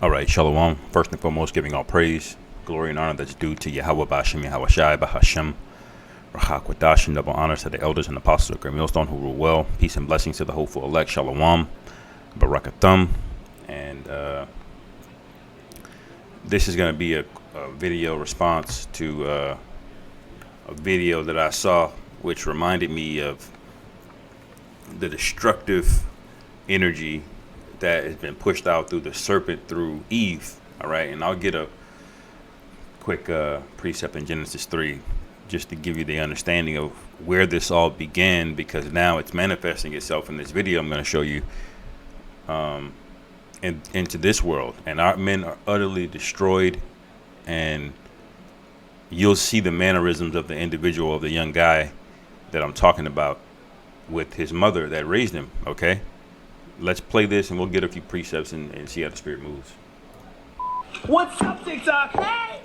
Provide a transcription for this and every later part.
All right, Shalom. First and foremost, giving all praise, glory, and honor that's due to Yahweh Bashem, Yahweh Shai, Bahashem, Rahak Wadash, and double honors to the elders and apostles of Great Millstone who rule well. Peace and blessings to the hopeful elect, Shalom, Barakathum. And this is going to be a video response to a video that I saw, which reminded me of the destructive energy that has been pushed out through the serpent through Eve. All right, and I'll get a quick precept in Genesis 3 just to give you the understanding of where this all began, because now it's manifesting itself in this video I'm going to show you into this world. And our men are utterly destroyed, and you'll see the mannerisms of the individual, of the young guy that I'm talking about, with his mother that raised him. Okay, let's play this and we'll get a few precepts and see how the spirit moves. What's up, TikTok? Hey,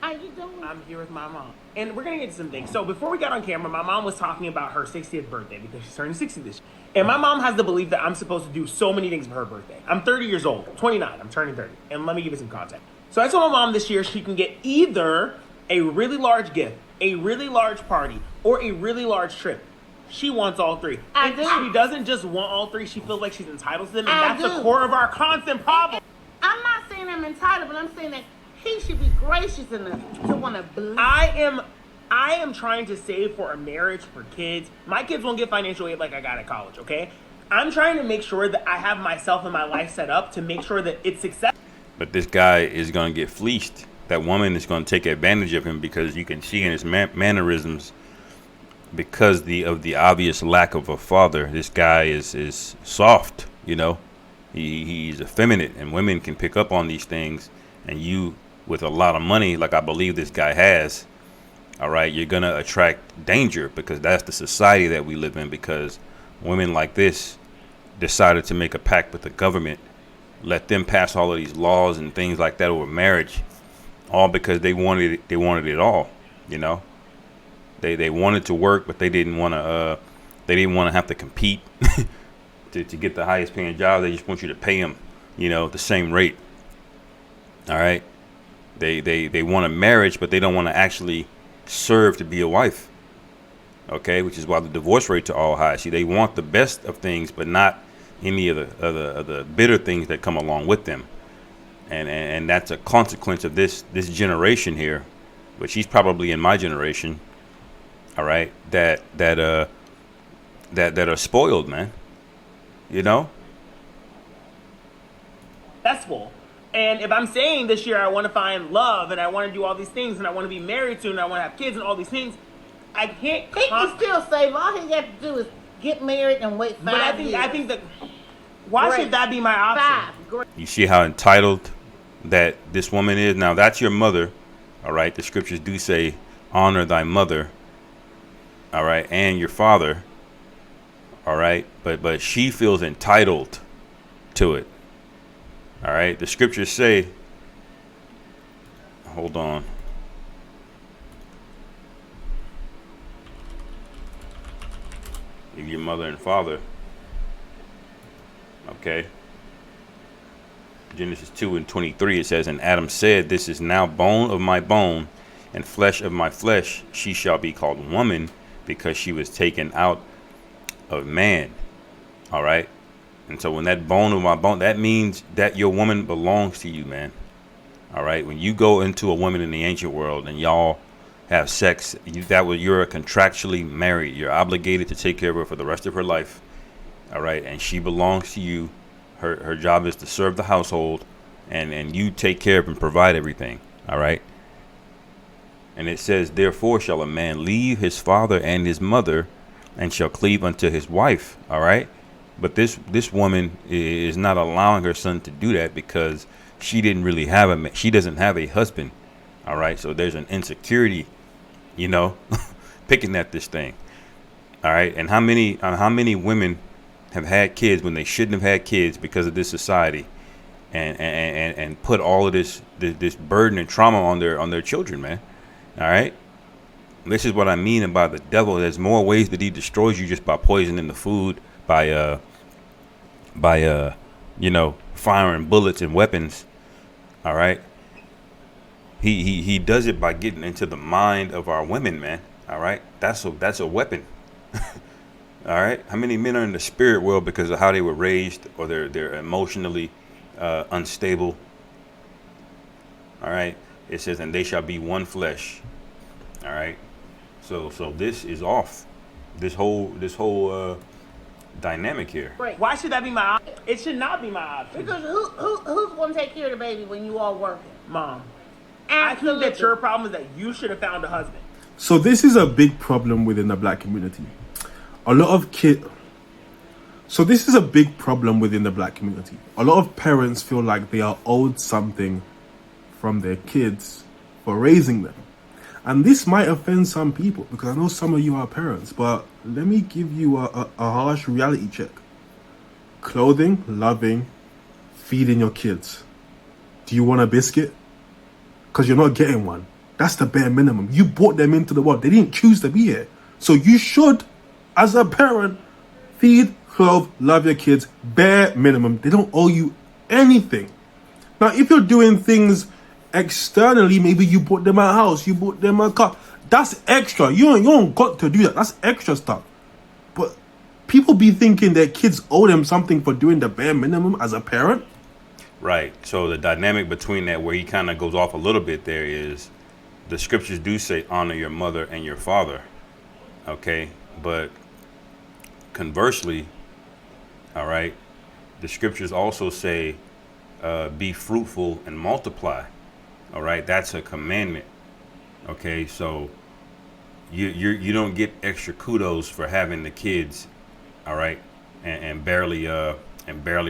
how you doing? I'm here with my mom, and we're gonna get to some things. So before we got on camera, my mom was talking about her 60th birthday because she's turning 60 this year. And my mom has the belief that I'm supposed to do so many things for her birthday. I'm 30 years old, 29, I'm turning 30. And let me give you some context. So I told my mom this year she can get either a really large gift, a really large party, or a really large trip. She wants all three. I And do. she doesn't just want all three, she feels like she's entitled to them, and I that's the do. core of our constant problem. I'm not saying I'm entitled, but I'm saying that he should be gracious enough to want to bless. I am trying to save for a marriage, for kids. My kids won't get financial aid like I got at college, okay? I'm trying to make sure that I have myself and my life set up to make sure that it's successful. But this guy is going to get fleeced. That woman is going to take advantage of him, because you can see in his mannerisms, because of the obvious lack of a father. This guy is soft, you know. He's effeminate, and women can pick up on these things. And you, with a lot of money, like I believe this guy has, all right, you're gonna attract danger, because that's the society that we live in. Because women like this decided to make a pact with the government, let them pass all of these laws and things like that over marriage, all because they wanted it all, you know. They wanted to work, but they didn't want to have to compete to get the highest paying job. They just want you to pay them, you know, the same rate. All right. They want a marriage, but they don't want to actually serve to be a wife. Okay, which is why the divorce rates are all high. See, they want the best of things, but not any of the bitter things that come along with them. And that's a consequence of this generation here, which he's probably in my generation. All right, that are spoiled, man. You know. Successful. And if I'm saying this year I want to find love and I want to do all these things and I want to be married soon and I want to have kids and all these things, I can't. He can still save. All he got to do is get married and wait 5 But I years. think that why Great. should that be my option? 5. Great. You see how entitled that this woman is? Now, that's your mother, all right? The scriptures do say, honor thy mother, all right, and your father, all right? But she feels entitled to it, all right? The scriptures say, hold on. Your mother and father, okay? Genesis 2:23, it says, and Adam said, this is now bone of my bone and flesh of my flesh. She shall be called woman, because she was taken out of man. All right. And so when that bone of my bone, that means that your woman belongs to you, man. All right. When you go into a woman in the ancient world and y'all have sex, you're contractually married. You're obligated to take care of her for the rest of her life. All right. And she belongs to you. Her job is to serve the household, and you take care of and provide everything. All right. And it says, therefore shall a man leave his father and his mother, and shall cleave unto his wife. All right. But this woman is not allowing her son to do that, because she didn't really have she doesn't have a husband. All right. So there's an insecurity, you know, picking at this thing. All right. And how many women have had kids when they shouldn't have had kids because of this society, and put all of this burden and trauma on their children, man. All right. This is what I mean about the devil. There's more ways that he destroys you just by poisoning the food, by firing bullets and weapons. All right. He does it by getting into the mind of our women, man. All right. That's a weapon. All right. How many men are in the spirit world because of how they were raised, or they're emotionally unstable? All right. It says, and they shall be one flesh. All right. So this is off. This whole dynamic here. Right. Why should that be my option? It should not be my option. Because who's going to take care of the baby when you all working? Mom, I think Absolutely. that your problem is that you should have found a husband. So this is a big problem within the black community. A lot of So this is a big problem within the black community. A lot of parents feel like they are owed something from their kids for raising them. And this might offend some people, because I know some of you are parents, but let me give you a harsh reality check. Clothing, loving, feeding your kids. Do you want a biscuit? Because you're not getting one. That's the bare minimum. You brought them into the world. They didn't choose to be here. So you should, as a parent, feed, clothe, love your kids. Bare minimum. They don't owe you anything. Now, if you're doing things externally, maybe you bought them a house, you bought them a car. That's extra. You don't got to do that. That's extra stuff. But people be thinking their kids owe them something for doing the bare minimum as a parent. Right. So the dynamic between that, where he kind of goes off a little bit there, is the scriptures do say honor your mother and your father. Okay. But conversely, all right, the scriptures also say be fruitful and multiply. All right. That's a commandment. Okay. So you don't get extra kudos for having the kids. All right. And barely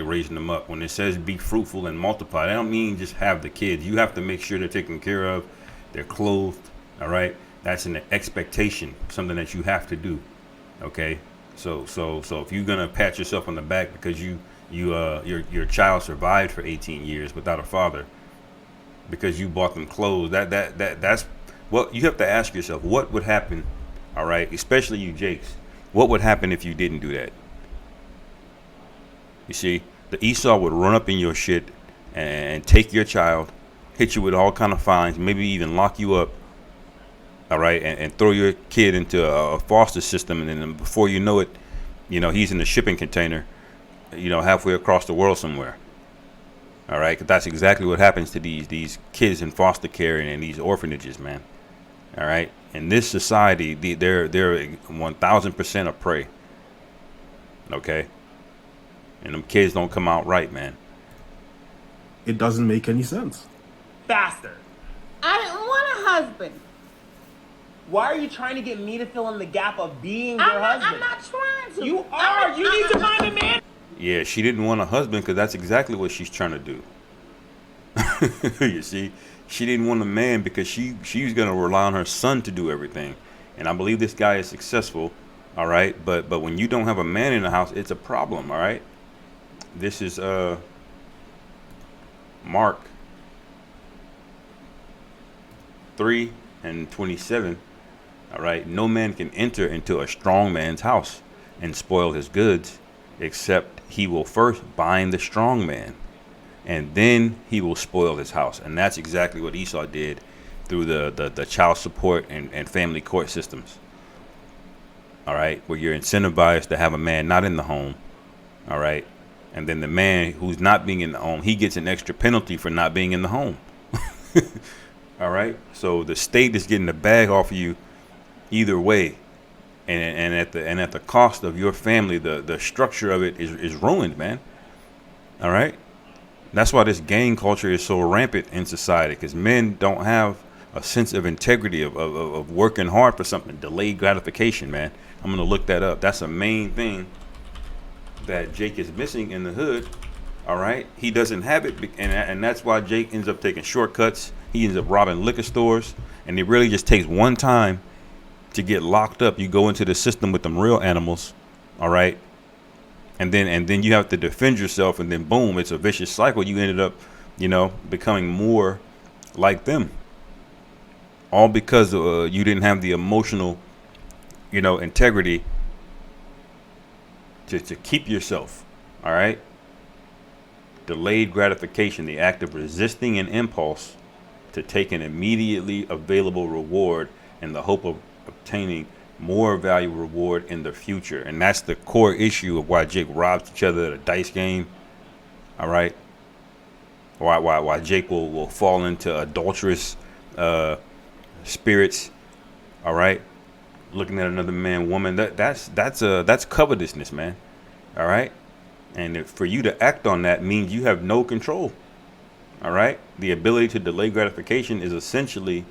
raising them up. When it says be fruitful and multiply, that don't mean just have the kids. You have to make sure they're taken care of, they're clothed. All right. That's an expectation, something that you have to do. Okay. So if you're gonna pat yourself on the back because your child survived for 18 years without a father, because you bought them clothes, that's what you have to ask yourself. What would happen? All right, especially you Jakes, what would happen if you didn't do that? You see, the Esau would run up in your shit and take your child, hit you with all kind of fines, maybe even lock you up. All right, and throw your kid into a foster system, and then before you know it, he's in a shipping container, halfway across the world somewhere. All right, 'cause that's exactly what happens to these kids in foster care and in these orphanages, man. All right, in this society, they're 1,000% a prey. Okay, and them kids don't come out right, man. It doesn't make any sense. Faster. I didn't want a husband. Why are you trying to get me to fill in the gap of being your husband? I'm not trying to. You are. You need to find a man. Yeah, she didn't want a husband because that's exactly what she's trying to do. You see, she didn't want a man because she's going to rely on her son to do everything. And I believe this guy is successful, all right? But when you don't have a man in the house, it's a problem, all right? This is Mark 3:27. All right, no man can enter into a strong man's house and spoil his goods, except he will first bind the strong man, and then he will spoil his house. And that's exactly what Esau did through the child support and family court systems. All right, where you're incentivized to have a man not in the home. All right, and then the man who's not being in the home, he gets an extra penalty for not being in the home. All right, so the state is getting the bag off of you either way, and at the cost of your family. The structure of it is ruined, man. All right, that's why this gang culture is so rampant in society, because men don't have a sense of integrity of working hard for something. Delayed gratification, man. I'm gonna look that up. That's a main thing that Jake is missing in the hood. All right, he doesn't have it, and that's why Jake ends up taking shortcuts. He ends up robbing liquor stores, and it really just takes one time to get locked up. You go into the system with them real animals, all right, and then you have to defend yourself, and then boom, it's a vicious cycle. You ended up, becoming more like them, all because you didn't have the emotional, integrity to keep yourself, all right. Delayed gratification, the act of resisting an impulse to take an immediately available reward in the hope of obtaining more valuable reward in the future. And that's the core issue of why Jake robs each other at a dice game. All right. Why Jake will fall into adulterous spirits. All right. Looking at another man, woman, that's covetousness, man. All right. And for you to act on that means you have no control. All right. The ability to delay gratification is essentially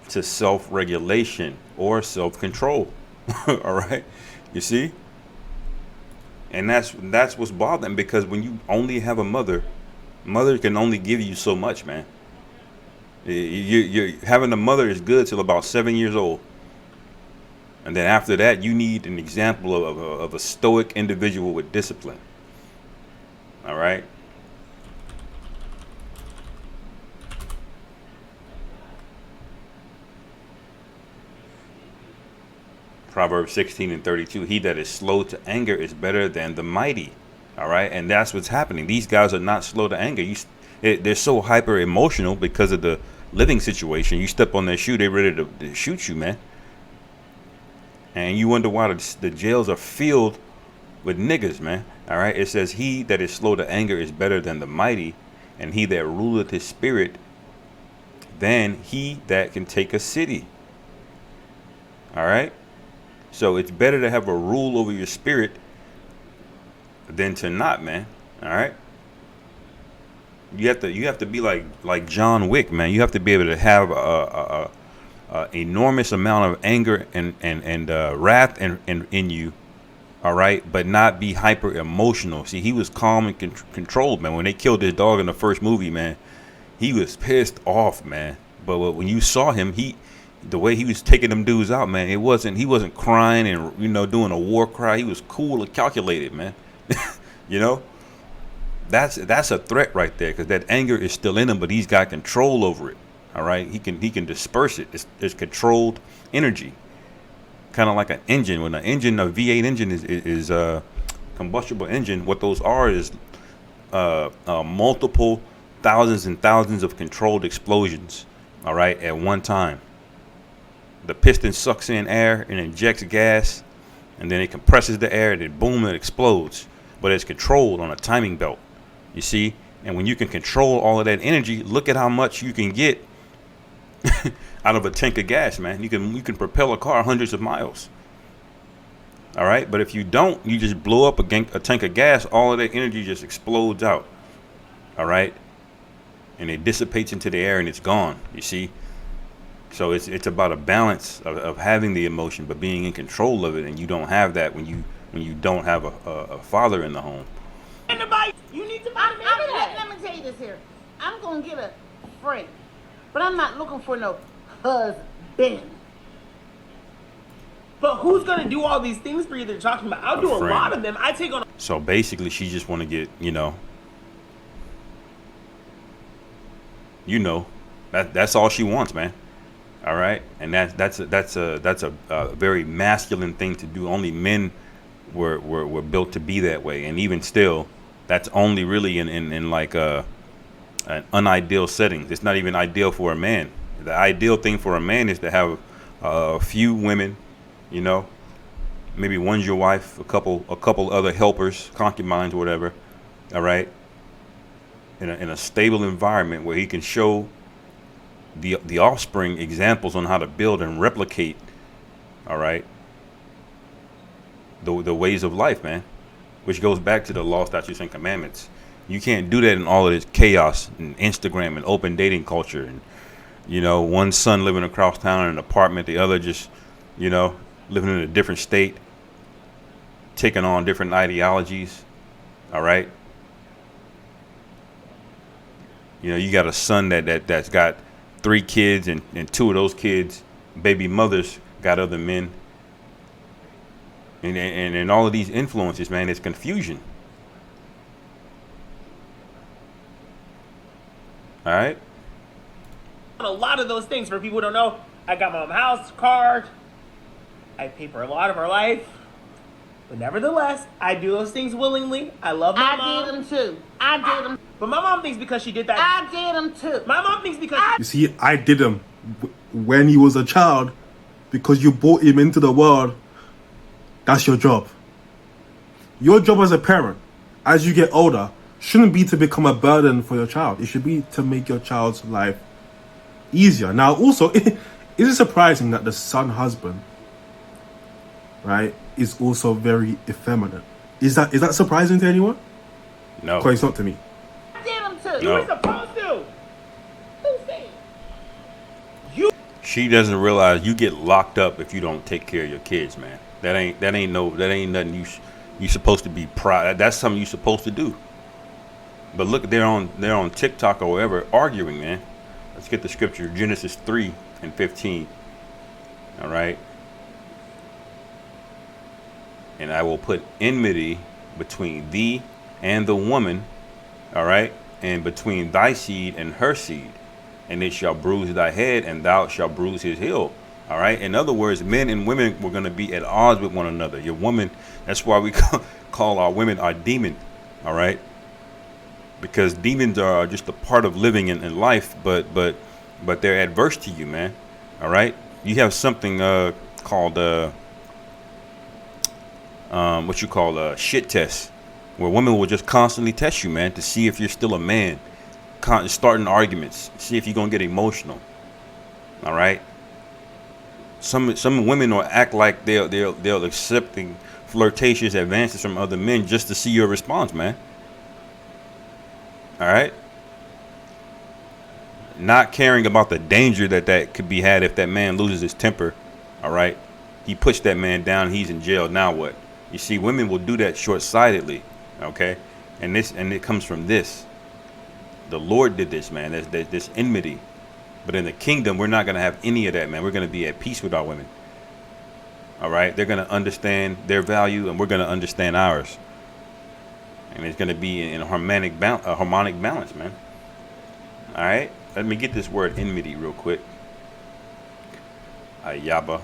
to self-regulation or self-control. All right. You see? And that's what's bothering, because when you only have a mother can only give you so much, man. You're having a mother is good till about 7 years old. And then after that, you need an example of a stoic individual with discipline. All right. Proverbs 16:32, he that is slow to anger is better than the mighty. All right. And that's what's happening. These guys are not slow to anger. They're so hyper emotional because of the living situation. You step on their shoe, they're ready to shoot you, man. And you wonder why the jails are filled with niggas, man. All right. It says he that is slow to anger is better than the mighty, and he that ruleth his spirit than he that can take a city. All right. So it's better to have a rule over your spirit than to not, man. All right. You have to be like John Wick, man. You have to be able to have a enormous amount of anger and wrath in you. All right. But not be hyper emotional. See, he was calm and controlled, man. When they killed his dog in the first movie, man, he was pissed off, man. But when you saw him, the way he was taking them dudes out, man, he wasn't crying and, doing a war cry. He was cool and calculated, man. That's a threat right there, because that anger is still in him, but he's got control over it. All right. He can disperse it. It's controlled energy, kind of like an engine. When a V8 engine is a combustible engine, what those are is multiple thousands and thousands of controlled explosions. All right. At one time. The piston sucks in air and injects gas, and then it compresses the air, and then boom, it explodes. But it's controlled on a timing belt, you see? And when you can control all of that energy, look at how much you can get out of a tank of gas, man. You can propel a car hundreds of miles. All right? But if you don't, you just blow up a tank of gas, all of that energy just explodes out. All right? And it dissipates into the air, and it's gone, you see? So it's about a balance of having the emotion, but being in control of it, and you don't have that when you don't have a father in the home. You need to let me tell you this here. I'm gonna get a friend, but I'm not looking for no husband. But who's gonna do all these things for you that you're talking about? I'll do a lot of them. I take on. So basically, she just want to get, that's all she wants, man. All right. And that's a very masculine thing to do. Only men were built to be that way. And even still, that's only really in like an unideal setting. It's not even ideal for a man. The ideal thing for a man is to have a few women, maybe one's your wife, a couple other helpers, concubines, whatever. All right. In a stable environment where he can show the offspring examples on how to build and replicate, all right, the ways of life, man, which goes back to the law, statutes, and commandments. You can't do that in all of this chaos and Instagram and open dating culture, and one son living across town in an apartment, the other just living in a different state, taking on different ideologies. All right. You got a son that's got 3 kids, and 2 of those kids, baby mothers, got other men. And all of these influences, man, it's confusion. All right. A lot of those things, for people who don't know, I got my own house, car. I pay for a lot of our life. But nevertheless, I do those things willingly. I love my mom. I did them too. I did them. But my mom thinks because she did that. I did them too. My mom thinks because You see, I did him when he was a child because you brought him into the world. That's your job. Your job as a parent, as you get older, shouldn't be to become a burden for your child. It should be to make your child's life easier. Now, also, is it surprising that the son husband, right, is also very effeminate? Is that surprising to anyone? No. Because it's not to me. I did them too. you No. were supposed to. Who said? She doesn't realize you get locked up if you don't take care of your kids, man. That ain't nothing you supposed to be proud. That's something you supposed to do. But look, they're on TikTok or wherever arguing, man. Let's get the scripture, Genesis 3:15. All right. And I will put enmity between thee and the woman, all right, and between thy seed and her seed, and it shall bruise thy head, and thou shalt bruise his heel. All right. In other words, men and women were going to be at odds with one another. Your woman, that's why we call our women our demon. All right. Because demons are just a part of living in life, but they're adverse to you, man. All right. You have something called what you call a shit test, where women will just constantly test you, man, to see if you're still a man. Starting arguments, see if you're gonna get emotional. All right. Some women will act like they'll accepting flirtatious advances from other men just to see your response, man. All right. Not caring about the danger that could be had if that man loses his temper. All right. He puts that man down. He's in jail. Now what? You see, women will do that short-sightedly. Okay. And it comes from this. The Lord did this, man. There's this enmity. But in the kingdom, we're not going to have any of that, man. We're going to be at peace with our women. All right. They're going to understand their value, and we're going to understand ours. And it's going to be in a harmonic balance, man. All right. Let me get this word enmity real quick. Ayaba.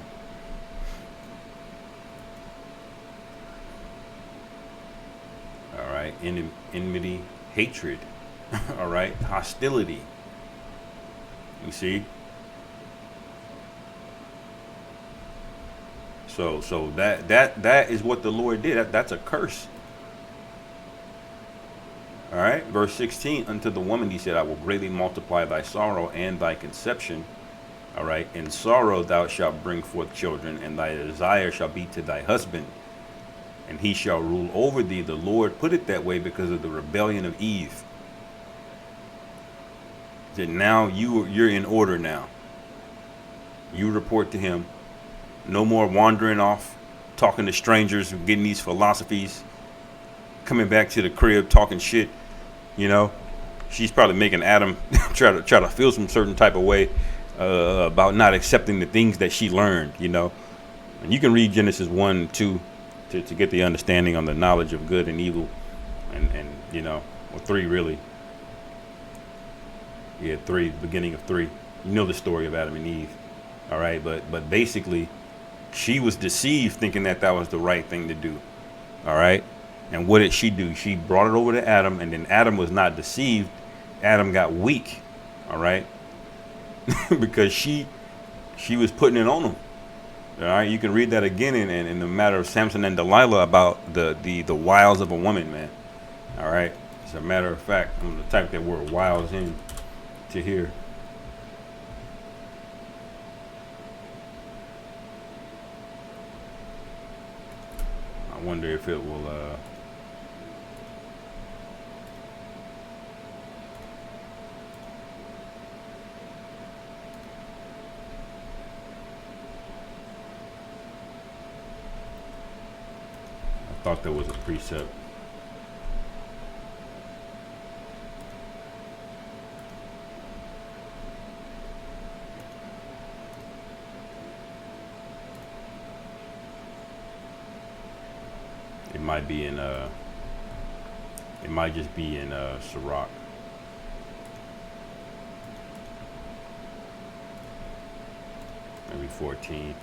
All right. Enmity, hatred. All right. Hostility. You see? So that is what the Lord did. That's a curse. All right. Verse 16, unto the woman he said, I will greatly multiply thy sorrow and thy conception. All right. In sorrow thou shalt bring forth children, and thy desire shall be to thy husband, and he shall rule over thee. The Lord put it that way because of the rebellion of Eve. That now you're in order now. You report to him. No more wandering off, talking to strangers, getting these philosophies, coming back to the crib, talking shit. You know, she's probably making Adam try to feel some certain type of way about not accepting the things that she learned. You know, and you can read Genesis 1-2 to get the understanding on the knowledge of good and evil, and you know, or 3 really. Yeah, 3, beginning of 3. You know the story of Adam and Eve. All right, but basically, she was deceived thinking that was the right thing to do. All right. And what did she do? She brought it over to Adam, and then Adam was not deceived. Adam got weak. All right. Because she was putting it on him. All right. You can read that again in the matter of Samson and Delilah about the wiles of a woman, man. All right. As a matter of fact, I'm going to type that word wiles in to here. I wonder if it will I thought there was a precept. It might be in it might just be in Sirach. Maybe 14.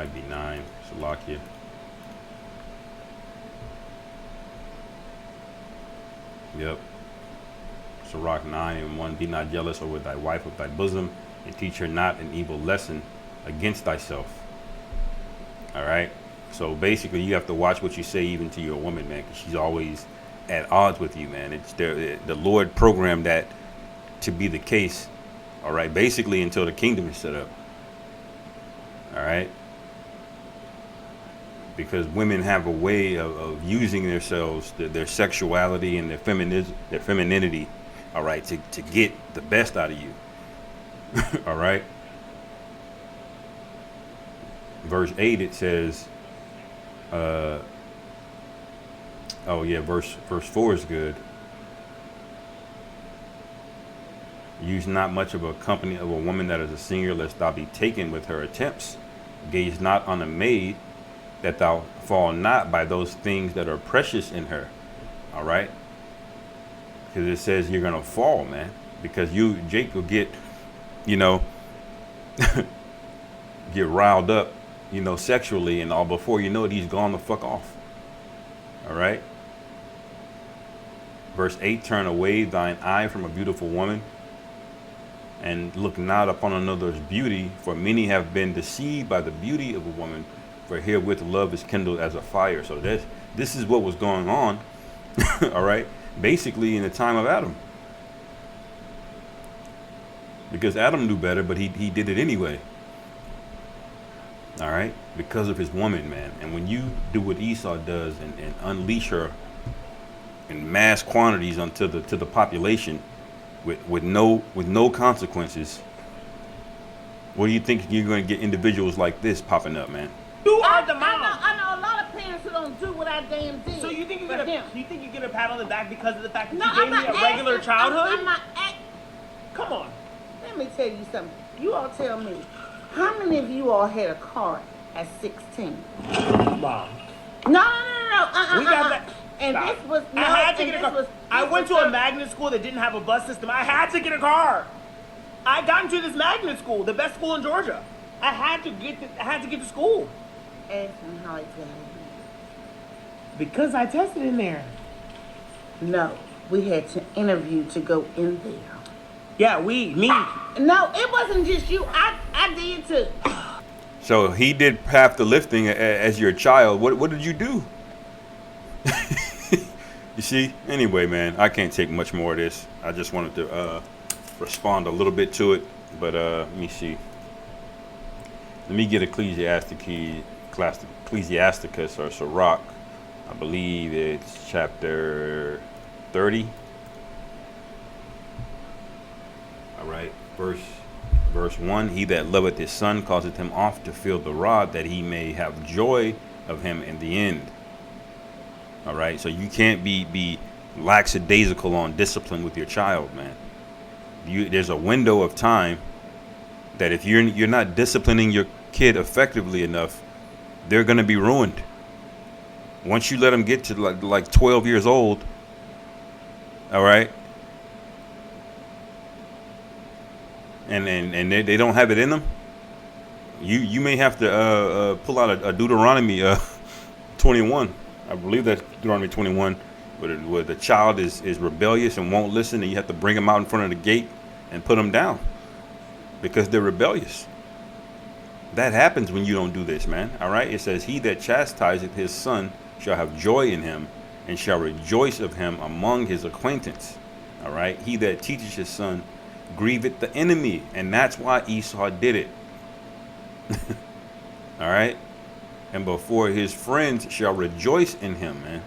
might be 9. Salakia. Yep. Sirach 9:1. Be not jealous over thy wife of thy bosom, and teach her not an evil lesson against thyself. All right. So basically, you have to watch what you say even to your woman, man, because she's always at odds with you, man. It's the Lord programmed that to be the case. All right. Basically, until the kingdom is set up. All right. Because women have a way of using themselves, their sexuality and their femininity, all right, to get the best out of you. All right. Verse 8, it says, oh yeah, verse 4 is good. Use not much of a company of a woman that is a singer, lest thou be taken with her attempts. Gaze not on a maid, that thou fall not by those things that are precious in her. All right. Because it says you're going to fall, man, because Jake will get, get riled up, sexually and all. Before you know it, he's gone the fuck off. All right. Verse 8, turn away thine eye from a beautiful woman, and look not upon another's beauty, for many have been deceived by the beauty of a woman, for herewith love is kindled as a fire. So this is what was going on, all right, basically in the time of Adam. Because Adam knew better, but he did it anyway. All right, because of his woman, man. And when you do what Esau does and unleash her in mass quantities to the population with no consequences, what do you think you're going to get individuals like this popping up, man? You are the mom. I know a lot of parents who don't do what I damn did. So you think you get a pat on the back because of the fact that No, you gave I'm me not a regular asking- childhood? I'm not Come on. Let me tell you something. You all tell me, how many of you all had a car at 16? Mom. No. We got that. And Stop. this was no. I had to and get a this car. was- I this went to was a magnet school that didn't have a bus system. I had to get a car. I got into this magnet school, the best school in Georgia. I had to get to school Ask me how I got in because I tested in there. there. No, we had to interview to go in there. Yeah, me. No, it wasn't just you. I did too. So he did half the lifting as your child. What did you do? You see? Anyway, man, I can't take much more of this. I just wanted to respond a little bit to it. But let me see. Let me get Ecclesiasticus or Sirach. I believe it's chapter 30. All right, verse 1. He that loveth his son causeth him oft to feel the rod, that he may have joy of him in the end. All right, so you can't be lackadaisical on discipline with your child, man. There's a window of time that if you're not disciplining your kid effectively enough, they're going to be ruined. Once you let them get to like 12 years old, all right, and they don't have it in them, you may have to pull out a Deuteronomy 21. I believe that's Deuteronomy 21, where the child is rebellious and won't listen, and you have to bring them out in front of the gate and put them down because they're rebellious. That happens when you don't do this, man. All right. It says, he that chastiseth his son shall have joy in him, and shall rejoice of him among his acquaintance. All right. He that teaches his son grieveth the enemy. And that's why Esau did it. All right. And before his friends shall rejoice in him, man.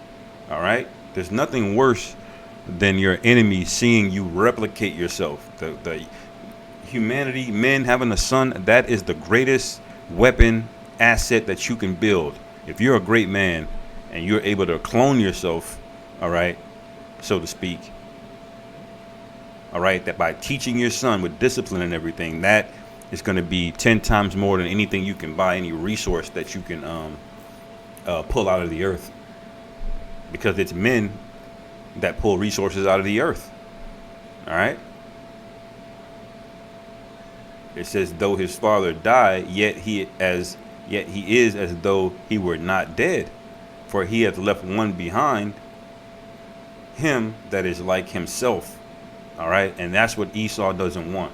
All right. There's nothing worse than your enemy seeing you replicate yourself. The humanity, men having a son, that is the greatest weapon, asset that you can build. If you're a great man and you're able to clone yourself, all right, so to speak, all right, that by teaching your son with discipline and everything, that is going to be 10 times more than anything you can buy, any resource that you can pull out of the earth, because it's men that pull resources out of the earth. All right. It says, though his father die, yet he as yet he is as though he were not dead. For he hath left one behind him that is like himself. All right. And that's what Esau doesn't want.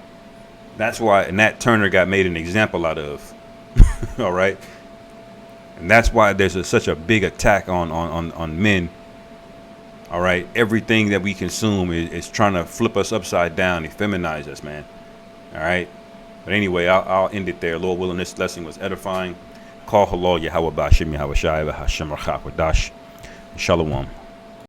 That's why Nat Turner got made an example out of. All right. And that's why there's such a big attack on men. All right. Everything that we consume is trying to flip us upside down, effeminize us, man. All right. But anyway, I'll end it there. Lord willing, this lesson was edifying. Call halal Yahweh Bashim Yahweh Shai Hashem Rachak Wadash. Shalom.